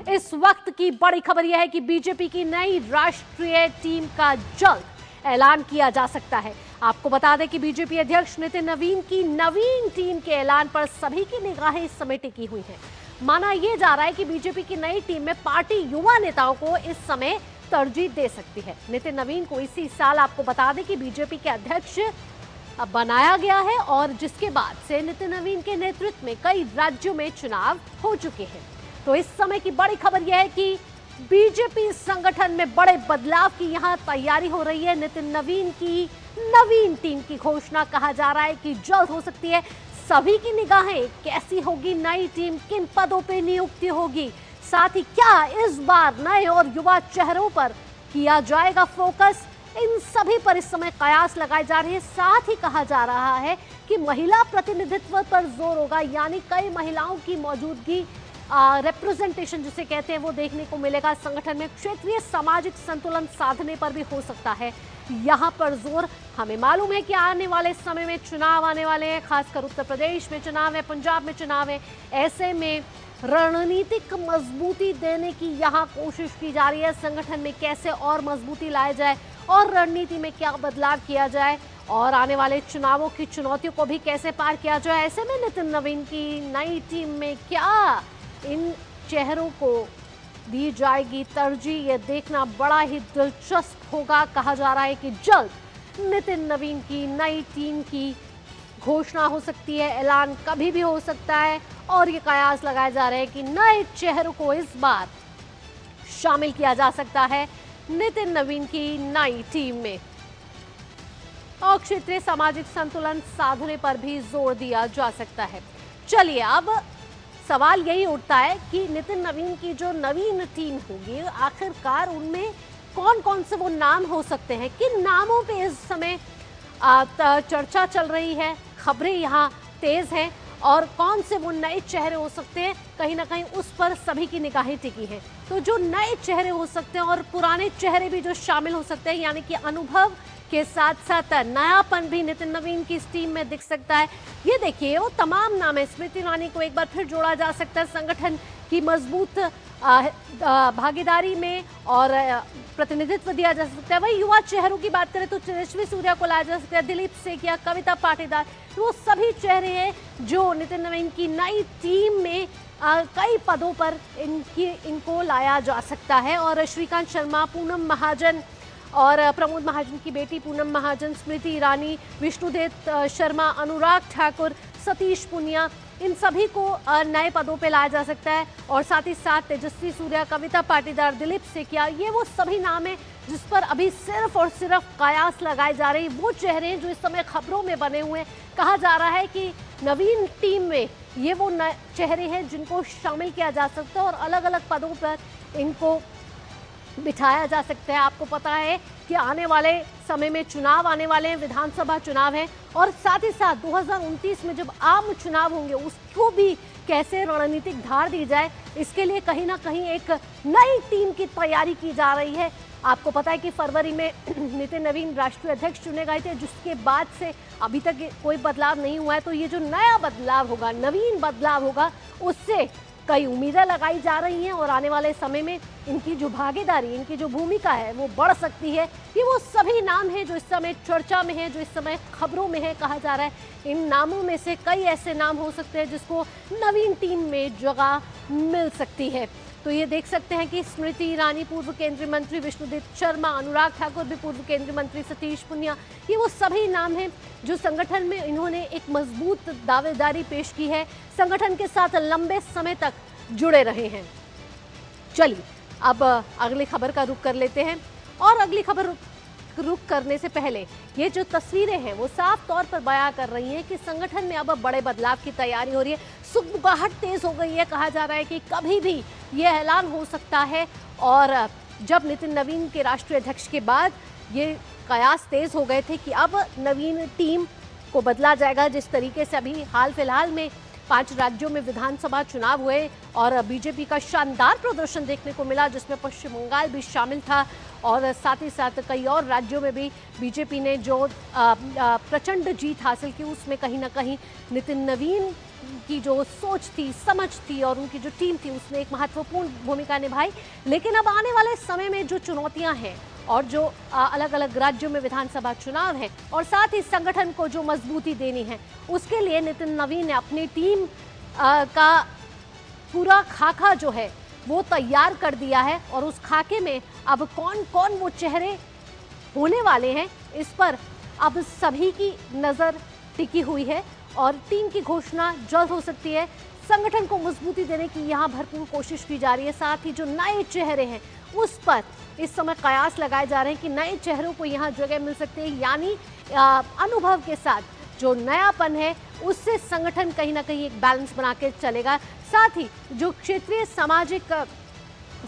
इस वक्त की बड़ी खबर यह है कि बीजेपी की नई राष्ट्रीय टीम का जल्द ऐलान किया जा सकता है। आपको बता दें कि बीजेपी अध्यक्ष नितिन नवीन की नवीन टीम के ऐलान पर सभी की निगाहें इस समय टिकी हुई हैं। माना यह जा रहा है कि बीजेपी की नई टीम में पार्टी युवा नेताओं को इस समय तरजीह दे सकती है। नितिन नवीन को इसी साल आपको बता दें कि बीजेपी के अध्यक्ष बनाया गया है और जिसके बाद से नितिन नवीन के नेतृत्व में कई राज्यों में चुनाव हो चुके हैं। तो इस समय की बड़ी खबर यह है कि बीजेपी संगठन में बड़े बदलाव की यहां तैयारी हो रही है। नितिन नवीन की नवीन टीम की घोषणा कहा जा रहा है कि जल्द हो सकती है। सभी की निगाहें कैसी होगी, नई टीम किन पदों पे नियुक्ति होगी, साथ ही क्या इस बार नए और युवा चेहरों पर किया जाएगा फोकस, इन सभी पर इस समय कयास लगाए जा रहे हैं। साथ ही कहा जा रहा है कि महिला प्रतिनिधित्व पर जोर होगा, यानी कई महिलाओं की मौजूदगी, रिप्रेजेंटेशन जिसे कहते हैं, वो देखने को मिलेगा संगठन में। क्षेत्रीय सामाजिक संतुलन साधने पर भी हो सकता है यहाँ पर जोर। हमें मालूम है कि आने वाले समय में चुनाव आने वाले हैं, खासकर उत्तर प्रदेश में चुनाव है, पंजाब में चुनाव है। ऐसे में रणनीतिक मजबूती देने की यहाँ कोशिश की जा रही है। संगठन में कैसे और मजबूती लाया जाए और रणनीति में क्या बदलाव किया जाए और आने वाले चुनावों की चुनौतियों को भी कैसे पार किया जाए। ऐसे में नितिन नवीन की नई टीम में क्या इन चेहरों को दी जाएगी तरजीह, ये देखना बड़ा ही दिलचस्प होगा। कहा जा रहा है कि जल्द नितिन नवीन की नई टीम की घोषणा हो सकती है, ऐलान कभी भी हो सकता है और ये कयास लगाए जा रहे हैं कि नए चेहरों को इस बार शामिल किया जा सकता है नितिन नवीन की नई टीम में। और क्षेत्रीय सामाजिक संतुलन साधने पर भी जोर दिया जा सकता है। चलिए, अब सवाल यही उठता है कि नितिन नवीन की जो नवीन टीम होगी, आखिरकार उनमें कौन कौन से वो नाम हो सकते हैं, किन नामों पे इस समय चर्चा चल रही है, खबरें यहाँ तेज हैं और कौन से वो नए चेहरे हो सकते हैं, कहीं ना कहीं उस पर सभी की निगाहें टिकी हैं। तो जो नए चेहरे हो सकते हैं और पुराने चेहरे भी जो शामिल हो सकते हैं, यानी कि अनुभव के साथ साथ नयापन भी नितिन नवीन की इस टीम में दिख सकता है। ये देखिए, वो तमाम नाम है। स्मृति ईरानी को एक बार फिर जोड़ा जा सकता है संगठन की मजबूत भागीदारी में और प्रतिनिधित्व दिया जा सकता है। वही युवा चेहरों की बात करें तो तेजस्वी सूर्या को लाया जा सकता है, दिलीप सेकिया, कविता पाटीदार, वो सभी चेहरे हैं जो नितिन नवीन की नई टीम में कई पदों पर इनको लाया जा सकता है। और श्रीकांत शर्मा, पूनम महाजन और प्रमोद महाजन की बेटी पूनम महाजन, स्मृति ईरानी, विष्णुदेव शर्मा, अनुराग ठाकुर, सतीश पुनिया, इन सभी को नए पदों पे लाया जा सकता है। और साथ ही साथ तेजस्वी सूर्या, कविता पाटीदार, दिलीप सेकिया, ये वो सभी नाम हैं जिस पर अभी सिर्फ और सिर्फ कयास लगाए जा रहे हैं। वो चेहरे हैं जो इस समय खबरों में बने हुए हैं। कहा जा रहा है कि नवीन टीम में ये वो नए चेहरे हैं जिनको शामिल किया जा सकता है और अलग अलग पदों पर इनको बिठाया जा सकता है। आपको पता है कि आने वाले समय में चुनाव आने वाले हैं, विधानसभा चुनाव है और साथ ही साथ 2029 में जब आम चुनाव होंगे उसको भी कैसे रणनीतिक धार दी जाए, इसके लिए कहीं ना कहीं एक नई टीम की तैयारी की जा रही है। आपको पता है कि फरवरी में नितिन नवीन राष्ट्रीय अध्यक्ष चुने गए थे, जिसके बाद से अभी तक कोई बदलाव नहीं हुआ है। तो ये जो नया बदलाव होगा, नवीन बदलाव होगा, उससे कई उम्मीदें लगाई जा रही हैं और आने वाले समय में इनकी जो भागीदारी, इनकी जो भूमिका है वो बढ़ सकती है। ये वो सभी नाम हैं जो इस समय चर्चा में है, जो इस समय खबरों में है। कहा जा रहा है इन नामों में से कई ऐसे नाम हो सकते हैं जिसको नवीन टीम में जगह मिल सकती है। तो ये देख सकते हैं कि स्मृति ईरानी, पूर्व केंद्रीय मंत्री विष्णुदेव शर्मा, अनुराग ठाकुर भी पूर्व केंद्रीय मंत्री, सतीश पुनिया, ये वो सभी नाम हैं जो संगठन में इन्होंने एक मजबूत दावेदारी पेश की है, संगठन के साथ लंबे समय तक जुड़े रहे हैं। चलिए, अब अगली खबर का रुख कर लेते हैं और अगली खबर रुख करने से पहले ये जो तस्वीरें हैं वो साफ तौर पर बयां कर रही हैं कि संगठन में अब बड़े बदलाव की तैयारी हो रही है। सुगबुगाहट तेज हो गई है। कहा जा रहा है कि कभी भी ये ऐलान हो सकता है और जब नितिन नवीन के राष्ट्रीय अध्यक्ष के बाद ये कयास तेज हो गए थे कि अब नवीन टीम को बदला जाएगा। जिस तरीके से अभी हाल फिलहाल में 5 राज्यों में विधानसभा चुनाव हुए और बीजेपी का शानदार प्रदर्शन देखने को मिला, जिसमें पश्चिम बंगाल भी शामिल था और साथ ही साथ कई और राज्यों में भी बीजेपी ने जो प्रचंड जीत हासिल की, उसमें कहीं ना कहीं नितिन नवीन की जो सोच थी, समझ थी और उनकी जो टीम थी उसने एक महत्वपूर्ण भूमिका निभाई। लेकिन अब आने वाले समय में जो चुनौतियां हैं और जो अलग अलग राज्यों में विधानसभा चुनाव है और साथ ही संगठन को जो मजबूती देनी है, उसके लिए नितिन नवीन ने अपनी टीम का पूरा खाका जो है वो तैयार कर दिया है। और उस खाके में अब कौन कौन वो चेहरे होने वाले हैं, इस पर अब सभी की नज़र टिकी हुई है और टीम की घोषणा जल्द हो सकती है। संगठन को मजबूती देने की यहाँ भरपूर कोशिश की जा रही है। साथ ही जो नए चेहरे हैं उस पर इस समय कयास लगाए जा रहे हैं कि नए चेहरों को यहाँ जगह मिल सकती है, यानी अनुभव के साथ जो नयापन है उससे संगठन कहीं ना कहीं एक बैलेंस बना के चलेगा। साथ ही जो क्षेत्रीय सामाजिक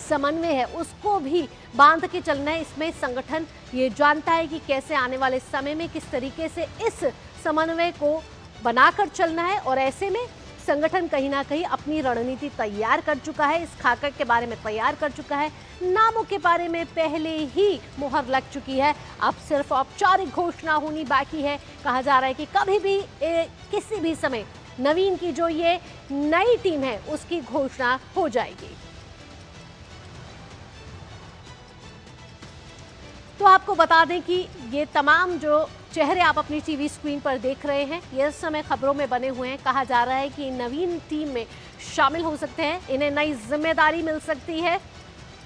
समन्वय है उसको भी बांध के चलना है। इसमें संगठन ये जानता है कि कैसे आने वाले समय में किस तरीके से इस समन्वय को बनाकर चलना है और ऐसे में संगठन कहीं ना कहीं अपनी रणनीति तैयार कर चुका है, इस खाका के बारे में तैयार कर चुका है, नामों के बारे में पहले ही मुहर लग चुकी है। अब सिर्फ औपचारिक घोषणा होनी बाकी है। कहा जा रहा है कि कभी भी किसी भी समय नवीन की जो ये नई टीम है उसकी घोषणा हो जाएगी। तो आपको बता दें कि ये तमाम जो चेहरे आप अपनी टीवी स्क्रीन पर देख रहे हैं ये इस समय खबरों में बने हुए हैं। कहा जा रहा है कि नवीन टीम में शामिल हो सकते हैं, इन्हें नई जिम्मेदारी मिल सकती है।